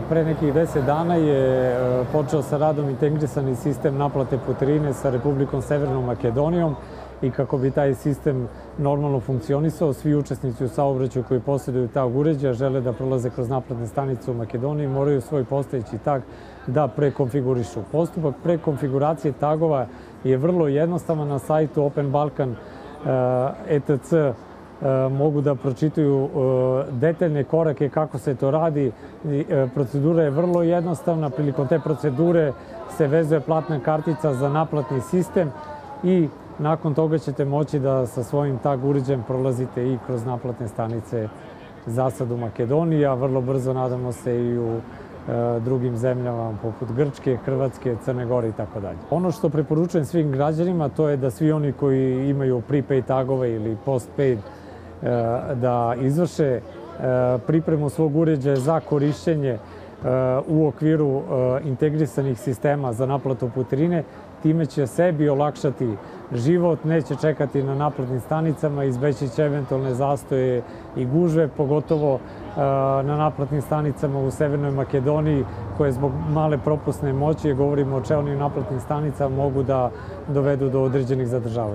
Pre nekih 10 dana je počeo sa radom integrisani sistem naplate putarine sa Republikom Severnom Makedonijom i kako bi taj sistem normalno funkcionisao, svi učesnici u saobraćaju koji posjeduju tag uređaja žele da prolaze kroz naplatne stanice u Makedoniji, moraju svoj postojeći tag da prekonfigurišu. Postupak prekonfiguracije tagova je vrlo jednostavan. Na sajtu Open Balkan etc. mogu da pročitaju detaljne korake kako se to radi. Procedura je vrlo jednostavna. Prilikom te procedure se vezuje platna kartica za naplatni sistem i nakon toga ćete moći da sa svojim tag uređajem prolazite i kroz naplatne stanice za sad u Makedoniji, a vrlo brzo nadamo se i u drugim zemljama poput Grčke, Hrvatske, Crne Gore i tako dalje. Ono što preporučujem svim građanima to je da svi oni koji imaju prepaid tagove ili postpaid da izvrše pripremu svog uređaja za korišćenje u okviru integrisanih sistema za naplatu putarine. Time će sebi olakšati život, neće čekati na naplatnim stanicama, izbeći će eventualne zastoje i gužve, pogotovo na naplatnim stanicama u Severnoj Makedoniji, koje zbog male propusne moći, govorimo o čelnim naplatnim stanicama, mogu da dovedu do određenih zadržavanja.